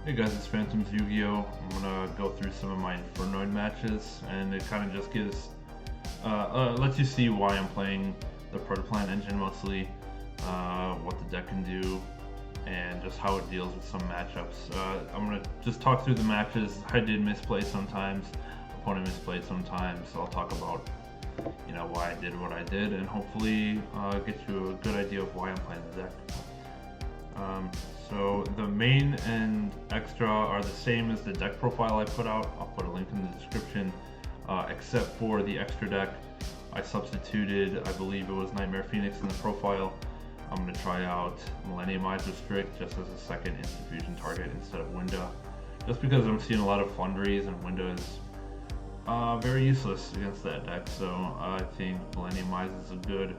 Hey guys, it's Phantom's Yugioh. I'm gonna go through some of my Infernoid matches, and it kind of just gives, lets you see why I'm playing the Predaplant engine mostly, what the deck can do, and just how it deals with some matchups. I'm gonna just talk through the matches. I did misplay sometimes, opponent misplayed sometimes, so I'll talk about, why I did what I did, and hopefully get you a good idea of why I'm playing the deck. So the main and extra are the same as the deck profile I put out. I'll put a link in the description, except for the extra deck. I substituted, I believe it was Nightmare Phoenix in the profile. I'm going to try out Millenniumizer Strict just as a second instant fusion target instead of Winda. Just because I'm seeing a lot of Flundries and Winda is very useless against that deck, so I think Millenniumizer is a good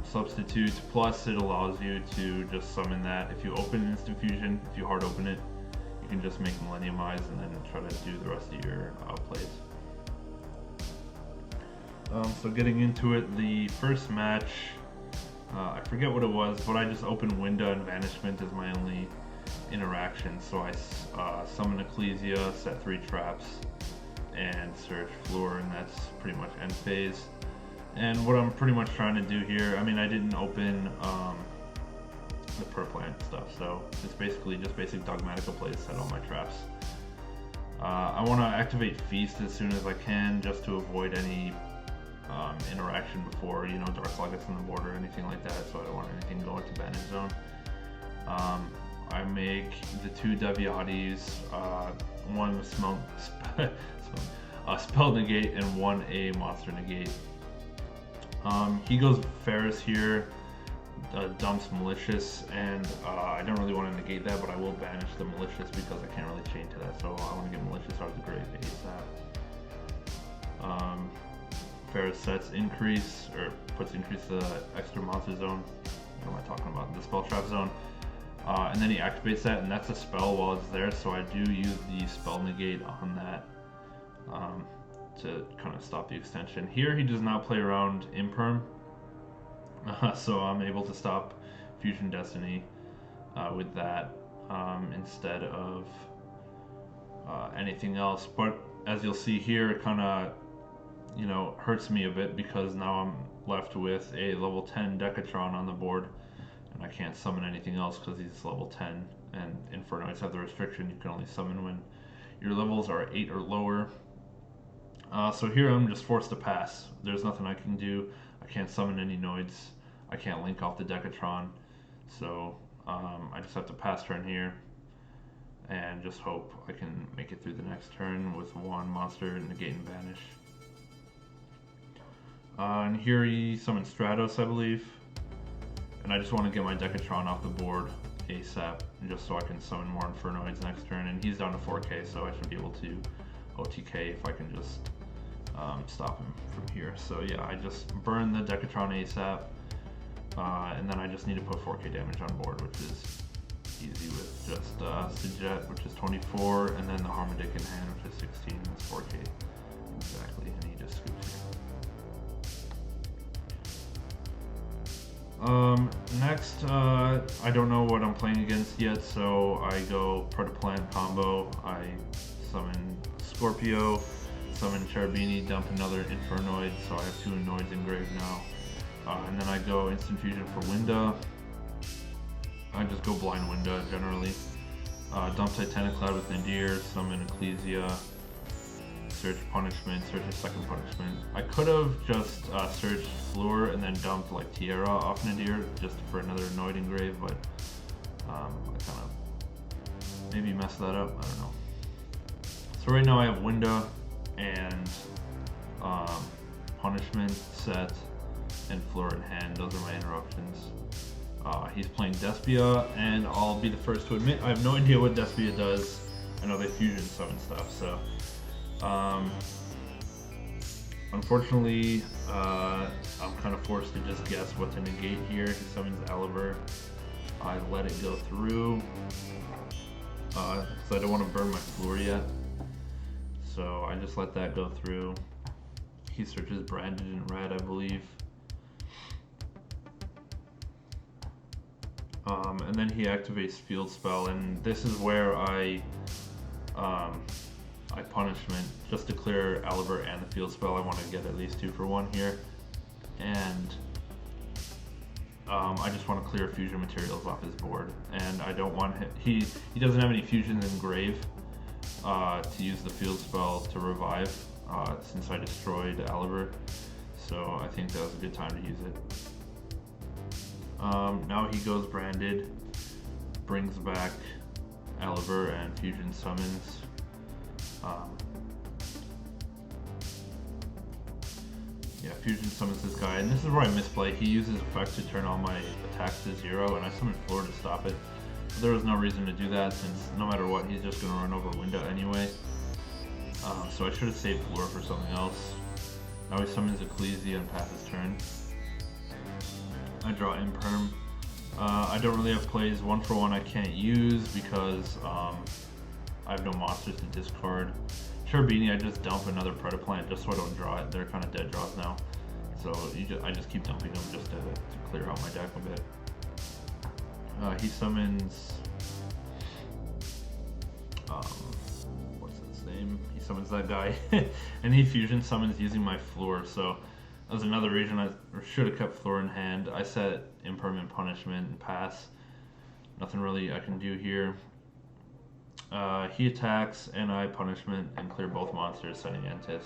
substitute. Plus it allows you to just summon that. If you open instant fusion, if you hard open it, you can just make Millenniumize and then try to do the rest of your plays. So getting into it, the first match, I forget what it was, but I just opened Winda and Banishment as my only interaction. So I summon Ecclesia, set 3 traps, and search floor, and that's pretty much end phase. And what I'm pretty much trying to do here, I mean, I didn't open the Predaplant stuff, so it's basically just basic Dogmatika plays, set all my traps. I want to activate Feast as soon as I can, just to avoid any interaction before, Dark Claw gets on the board or anything like that, so I don't want anything going to Banish Zone. I make the 2 Deviatis, one Spell Negate and one a Monster Negate. He goes Ferris here, dumps Malicious, and I don't really want to negate that, but I will banish the Malicious because I can't really chain to that, so I want to get Malicious out of the grave ASAP. Ferris sets increase, or puts increase to the extra monster zone. What am I talking about? The spell trap zone. And then he activates that, and that's a spell while it's there, so I do use the spell negate on that. To kind of stop the extension. Here he does not play around Imperm, so I'm able to stop Fusion Destiny with that instead of anything else. But as you'll see here, it kind of hurts me a bit because now I'm left with a level 10 Decatron on the board, and I can't summon anything else because he's level 10, and Infernoids have the restriction you can only summon when your levels are 8 or lower. So here I'm just forced to pass. There's nothing I can do. I can't summon any Noids. I can't link off the Decatron. So I just have to pass turn here and just hope I can make it through the next turn with one monster, negate and banish. And here he summons Stratos, I believe. And I just want to get my Decatron off the board ASAP, just so I can summon more Infernoids next turn. And he's down to 4k, so I should be able to OTK if I can just stop him from here. So yeah, I just burn the Decatron ASAP, and then I just need to put 4k damage on board, which is easy with just Sijet, which is 24, and then the Harmonic in hand, which is 16, that's 4k exactly, and he just scoops here. Next, I don't know what I'm playing against yet, so I go Predaplant combo. I summon Scorpio, summon Cherubini, dump another Infernoid, so I have 2 Noids engraved now. And then I go Instant Fusion for Winda. I just go blind Winda generally. Dump Titanic Cloud with Nadir, summon Ecclesia, search Punishment, search a second Punishment. I could have just searched Floor and then dumped like Tierra off Nadir just for another Noid engrave, but I kind of maybe messed that up, I don't know. So right now I have Winda and Punishment set and Floor in hand. Those are my interruptions. He's playing Despia, and I'll be the first to admit I have no idea what Despia does. I know they fusion summon stuff, so unfortunately I'm kind of forced to just guess what to negate here. He summons Aliver. I let it go through, so I don't want to burn my Floor yet. So I just let that go through. He searches Branded in red, I believe. And then he activates Field Spell, and this is where I Punishment just to clear Aliber and the Field Spell. I want to get at least 2 for 1 here, and I just want to clear fusion materials off his board, and I don't want him. He doesn't have any fusions in Grave to use the Field Spell to revive since I destroyed Aliber, so I think that was a good time to use it. Now he goes branded, brings back Aliber and fusion summons. Yeah, fusion summons this guy, and this is where I misplay. He uses effect to turn all my attacks to 0, and I summoned Floor to stop it. But there was no reason to do that, since no matter what, he's just going to run over Window anyway. So I should have saved Floor for something else. Now he summons Ecclesia and passes turn. I draw Imperm. I don't really have plays 1 for 1 I can't use because I have no monsters to discard. Cherubini, I just dump another Predaplant just so I don't draw it. They're kind of dead draws now. So I just keep dumping them just to clear out my deck a bit. He summons... what's his name? He summons that guy. And he fusion summons using my Floor. So that was another reason I should have kept Floor in hand. I set Impermanent Punishment and pass. Nothing really I can do here. He attacks, and I punishment and clear both monsters, setting Entis.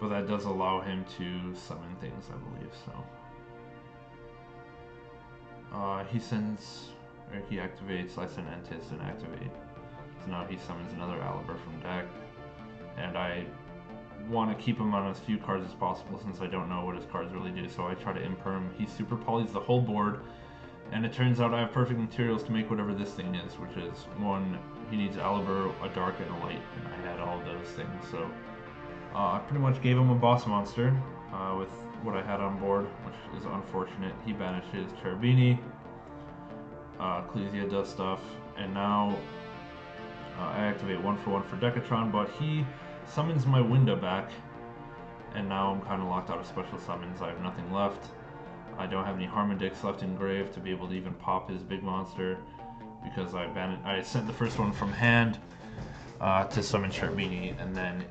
But that does allow him to summon things, I believe, so. He sends, or he activates, I send Entis and activate. So now he summons another Aliber from deck. And I want to keep him on as few cards as possible since I don't know what his cards really do, so I try to Imperm. He super polys the whole board. And it turns out I have perfect materials to make whatever this thing is, which is one, he needs Aliber, a dark, and a light, and I had all of those things, so I pretty much gave him a boss monster with what I had on board, which is unfortunate. He banishes Cherubini, Ecclesia does stuff, and now I activate 1 for 1 for Decatron, but he summons my Winda back, and now I'm kind of locked out of special summons. I have nothing left. I don't have any Harmondix left in Grave to be able to even pop his big monster because I sent the first one from hand to summon Cherubini, and then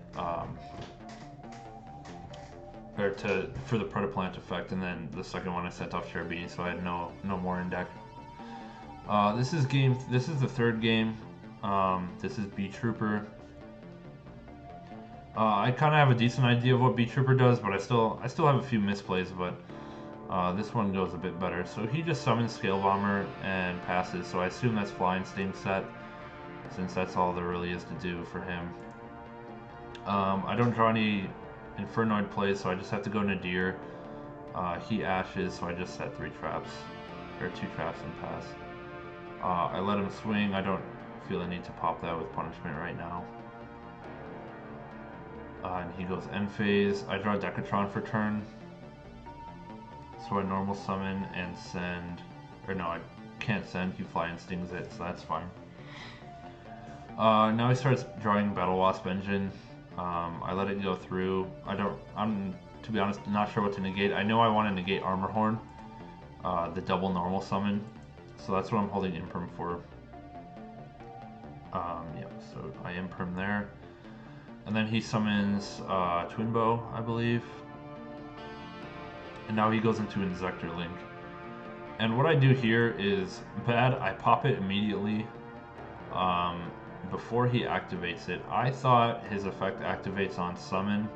for the Predaplant effect, and then the second one I sent off Cherubini, so I had no more in deck. This is the third game. This is Beetrooper. I kind of have a decent idea of what Beetrooper does, but I still have a few misplays, but this one goes a bit better. So he just summons Scale Bomber and passes, so I assume that's Flying Sting set, since that's all there really is to do for him. I don't draw any Infernoid plays, so I just have to go Nadir. He ashes, so I just set 3 traps, or 2 traps and pass. I let him swing. I don't feel the need to pop that with punishment right now. And he goes end phase. I draw Decatron for turn. So I normal summon and send, or no, I can't send, he Flying Stings it, so that's fine. Now he starts drawing Battle Wasp Engine. I let it go through. I'm, to be honest, not sure what to negate. I know I want to negate Armor Horn, the double normal summon, so that's what I'm holding Imperm for. Yep, so I Imperm there. And then he summons Twin Bow, I believe. And now he goes into Inzector Link. And what I do here is bad. I pop it immediately before he activates it. I thought his effect activates on summon,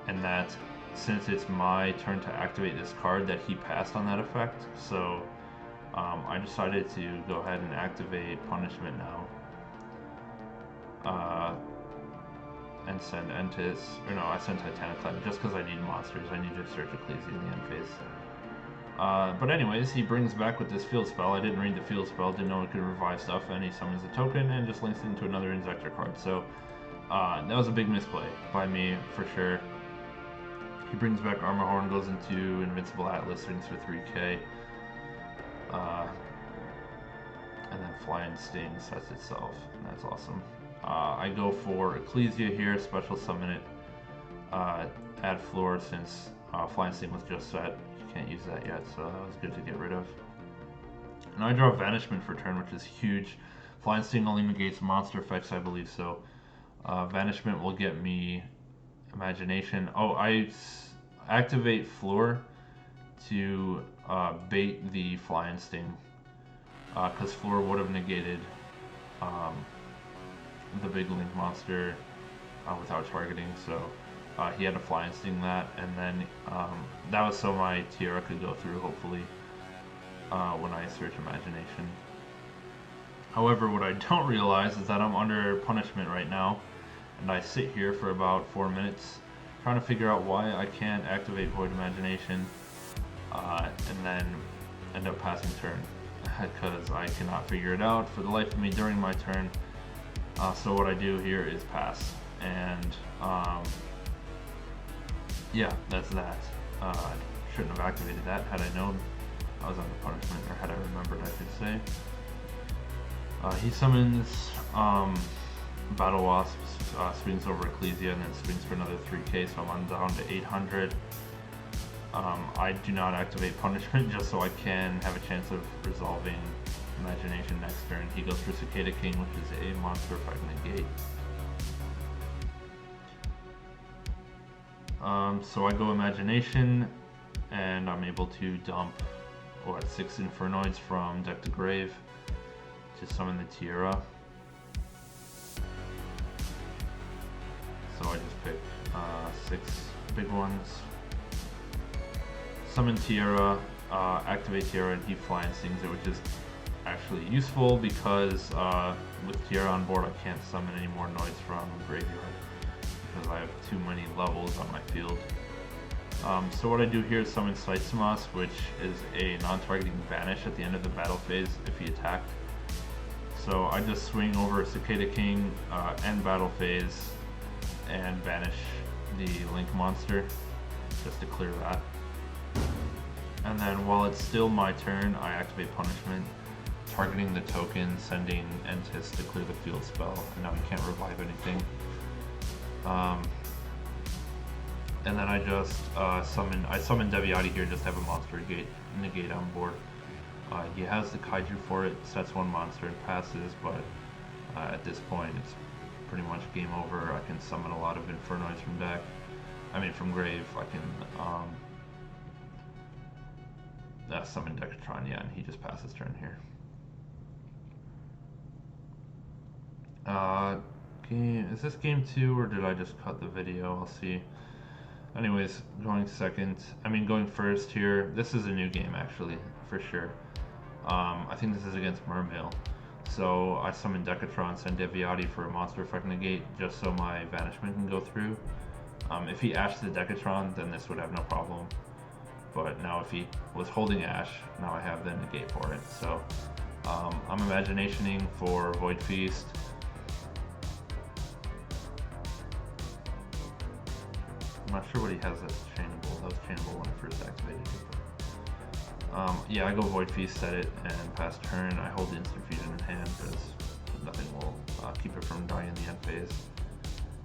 and that since it's my turn to activate this card, that he passed on that effect. So I decided to go ahead and activate Punishment now. And send Entis, or no, I sent Titaniclad just because I need monsters. I need to search Ecclesia in the end phase. But anyways, he brings back with this field spell. I didn't read the field spell, didn't know it could revive stuff, and he summons a token and just links it into another Inzector card. So that was a big misplay by me, for sure. He brings back Armor Horn, goes into Invincible Atlas, swings for 3k. And then Flying Sting sets itself, and that's awesome. I go for Ecclesia here, special summon it, add Floor since Flying Sting was just set. can't use that yet, so that was good to get rid of. And I draw Vanishment for turn, which is huge. Flying Sting only negates monster effects, I believe, so Vanishment will get me Imagination. Oh, I activate Floor to bait the Flying Sting, because Floor would have negated the big Link monster without targeting, so he had to Flying Sting that, and then that was so my Tiara could go through, hopefully, when I search Imagination. However, what I don't realize is that I'm under punishment right now, and I sit here for about 4 minutes trying to figure out why I can't activate Void Imagination and then end up passing turn, because I cannot figure it out for the life of me during my turn. So what I do here is pass, and yeah, that's that. I shouldn't have activated that had I known I was under punishment, or had I remembered, I should say. He summons Battle Wasp, swings over Ecclesia, and then swings for another 3k, so I'm down to 800. I do not activate punishment just so I can have a chance of resolving Imagination next turn. He goes for Cicada King, which is a monster if I can negate. So I go Imagination, and I'm able to dump 6 Infernoids from deck to grave to summon the Tiara. So I just pick 6 big ones, summon Tiara, activate Tiara, and he Flying Stings it, which is actually useful because with Tiara on board I can't summon any more Noids from Graveyard because I have too many levels on my field. So what I do here is summon Saitsumas, which is a non-targeting Vanish at the end of the battle phase if he attacked. So I just swing over Cicada King, end battle phase, and banish the Link monster just to clear that. And then while it's still my turn, I activate Punishment, targeting the token, sending Entis to clear the field spell, and now he can't revive anything. And then I just summon Deviati here just to have a monster negate on board. He has the Kaiju for it, sets 1 monster and passes, but at this point it's pretty much game over. I can summon a lot of Infernoids from grave. I can summon Decatron, yeah, and he just passes turn here. Is this game 2 or did I just cut the video? I'll see. Anyways, going first here. This is a new game actually, for sure. I think this is against Mermail. So I summon Decatron, send Deviati for a monster effect negate just so my Vanishment can go through. If he ashed the Decatron, then this would have no problem. But now if he was holding Ash, now I have the negate for it. So I'm Imaginationing for Void Feast. I'm not sure what he has that's chainable. That was chainable when I first activated it. Yeah, I go Void Feast, set it, and pass turn. I hold the Instant Fusion in hand because nothing will keep it from dying in the end phase.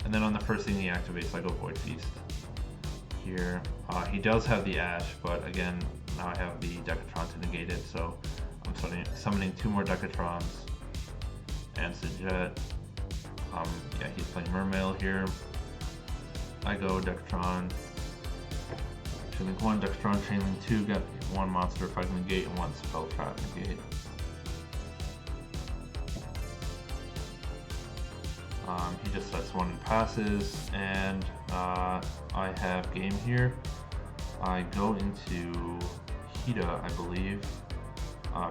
And then on the first thing he activates, I go Void Feast. Here, he does have the Ash, but again, now I have the Decatron to negate it, so I'm summoning 2 more Decatrons and Sajet. Yeah, he's playing Mermail here. I go Decatron, Chainlink 1, Decatron, Chainlink 2, get 1 monster effect negate and 1 spell trap negate. He just sets 1 and passes, and I have game here. I go into Hida, I believe,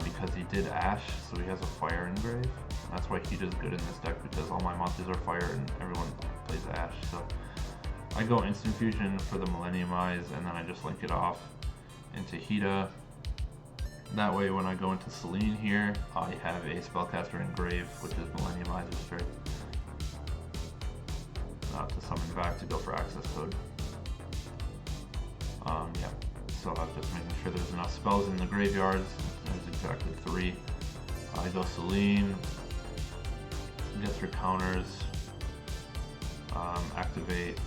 because he did Ash, so he has a fire engrave. That's why Hida's good in this deck, because all my monsters are fire and everyone plays Ash. So I go Instant Fusion for the Millennium Eyes, and then I just link it off into Hida. That way when I go into Selene here, I have a Spellcaster Engrave, which is Millennium Eyes or straight. To summon back to go for access code. Yeah, so I'm just making sure there's enough spells in the graveyards. There's exactly 3. I go Selene, get through counters, activate,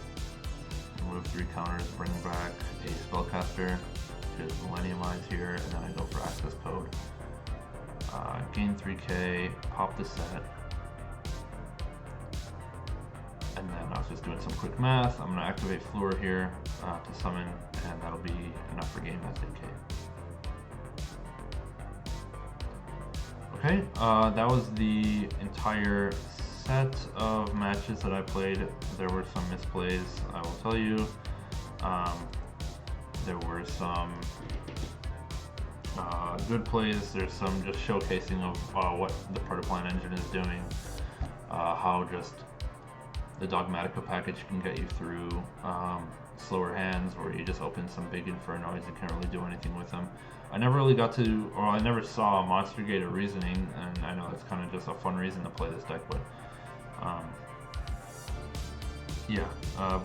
remove 3 counters, bring back a Spellcaster, which is Millenniumize here, and then I go for access code. Gain 3k, pop the set. And then I was just doing some quick math. I'm going to activate Floor here to summon, and that'll be enough for game as 8k. Okay, that was the entire set of matches that I played. There were some misplays, I will tell you. There were some good plays. There's some just showcasing of what the Predaplant engine is doing, how just the Dogmatika package can get you through slower hands, where you just open some big Infernoids and can't really do anything with them. I never really got to, or I never saw Monster Gate or Reasoning, and I know that's kind of just a fun reason to play this deck, but yeah,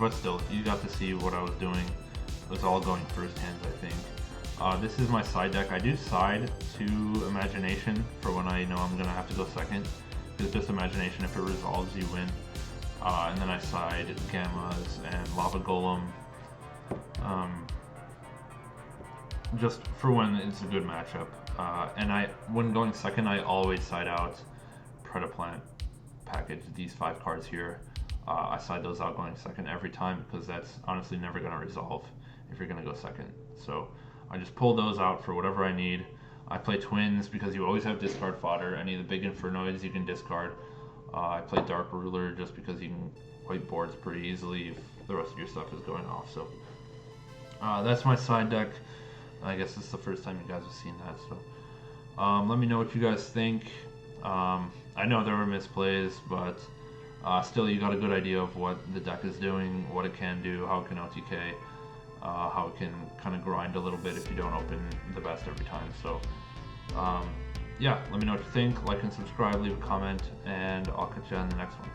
but still, you got to see what I was doing. It was all going first hands, I think. This is my side deck. I do side to Imagination for when I know I'm gonna have to go second, because just Imagination, if it resolves, you win. And then I side Gammas and Lava Golem, just for when it's a good matchup. And when going second, I always side out Predaplant package, these 5 cards here. I side those out going second every time, because that's honestly never going to resolve if you're going to go second. So I just pull those out for whatever I need. I play Twins because you always have discard fodder. Any of the big Infernoids you can discard. I play Dark Ruler just because you can wipe boards pretty easily if the rest of your stuff is going off. So that's my side deck. I guess this is the first time you guys have seen that. So let me know what you guys think. I know there were misplays, but still you got a good idea of what the deck is doing, what it can do, how it can OTK, how it can kind of grind a little bit if you don't open the best every time. So yeah, let me know what you think. Like and subscribe, leave a comment, and I'll catch you on the next one.